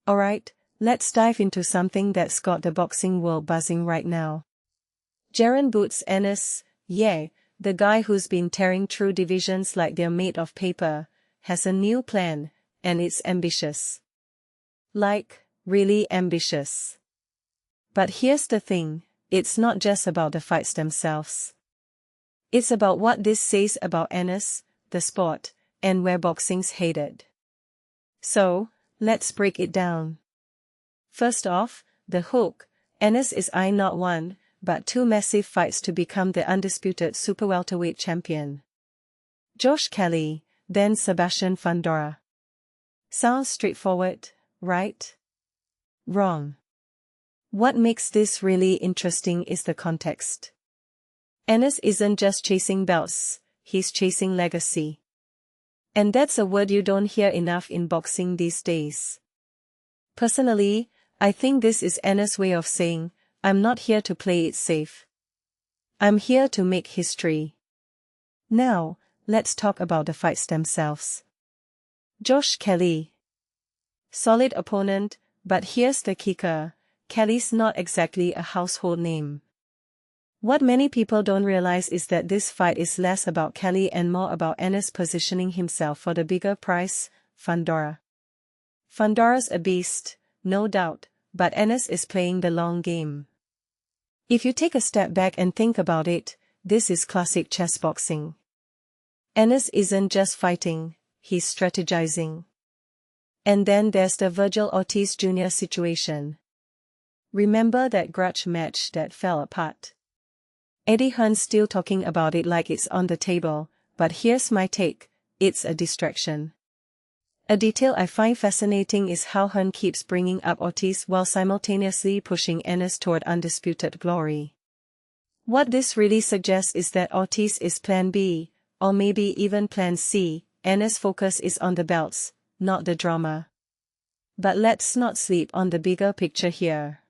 Alright, let's dive into something that's got the boxing world buzzing right now. Jaron Boots Ennis, yeah, the guy who's been tearing through divisions like they're made of paper, has a new plan, and it's ambitious. Like, really ambitious. But here's the thing, it's not just about the fights themselves. It's about what this says about Ennis, the sport, and where boxing's headed. So, let's break it down. First off, the hook. Ennis is eyeing not one, but two massive fights to become the undisputed super-welterweight champion. Josh Kelly, then Sebastian Fundora. Sounds straightforward, right? Wrong. What makes this really interesting is the context. Ennis isn't just chasing belts, he's chasing legacy. And that's a word you don't hear enough in boxing these days. Personally, I think this is Ennis' way of saying, I'm not here to play it safe. I'm here to make history. Now, let's talk about the fights themselves. Josh Kelly. Solid opponent, but here's the kicker, Kelly's not exactly a household name. What many people don't realize is that this fight is less about Kelly and more about Ennis positioning himself for the bigger prize, Fundora. Fundora's a beast, no doubt, but Ennis is playing the long game. If you take a step back and think about it, this is classic chess boxing. Ennis isn't just fighting, he's strategizing. And then there's the Vergil Ortiz Jr. situation. Remember that grudge match that fell apart? Eddie Hearn's still talking about it like it's on the table, but here's my take, it's a distraction. A detail I find fascinating is how Hearn keeps bringing up Ortiz while simultaneously pushing Ennis toward undisputed glory. What this really suggests is that Ortiz is plan B, or maybe even plan C, Ennis' focus is on the belts, not the drama. But let's not sleep on the bigger picture here.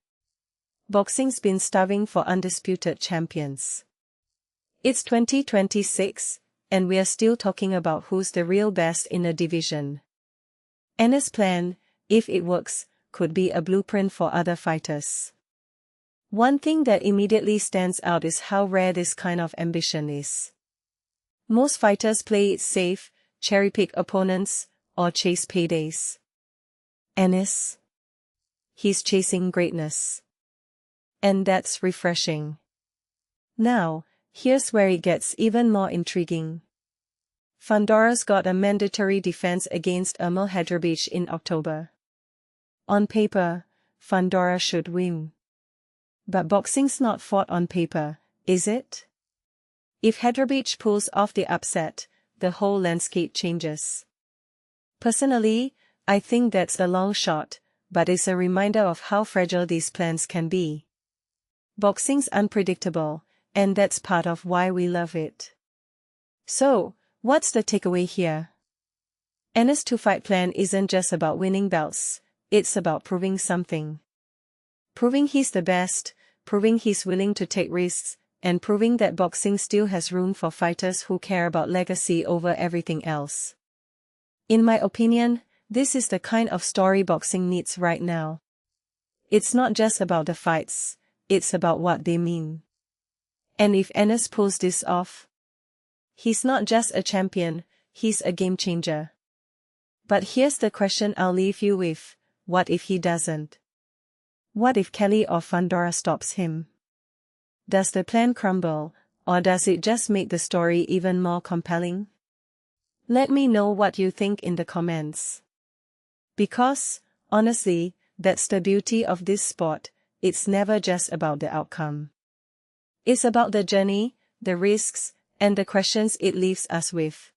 Boxing's been starving for undisputed champions. It's 2026, and we're still talking about who's the real best in a division. Ennis' plan, if it works, could be a blueprint for other fighters. One thing that immediately stands out is how rare this kind of ambition is. Most fighters play it safe, cherry-pick opponents, or chase paydays. Ennis? He's chasing greatness. And that's refreshing. Now, here's where it gets even more intriguing. Fundora's got a mandatory defense against Ermal Hadribeaj in October. On paper, Fundora should win. But boxing's not fought on paper, is it? If Hadribeaj pulls off the upset, the whole landscape changes. Personally, I think that's a long shot, but it's a reminder of how fragile these plans can be. Boxing's unpredictable, and that's part of why we love it. So, what's the takeaway here? Ennis' two-fight plan isn't just about winning belts, it's about proving something. Proving he's the best, proving he's willing to take risks, and proving that boxing still has room for fighters who care about legacy over everything else. In my opinion, this is the kind of story boxing needs right now. It's not just about the fights, it's about what they mean. And if Ennis pulls this off, he's not just a champion, he's a game changer. But here's the question I'll leave you with, what if he doesn't? What if Kelly or Fundora stops him? Does the plan crumble, or does it just make the story even more compelling? Let me know what you think in the comments. Because, honestly, that's the beauty of this sport, it's never just about the outcome. It's about the journey, the risks, and the questions it leaves us with.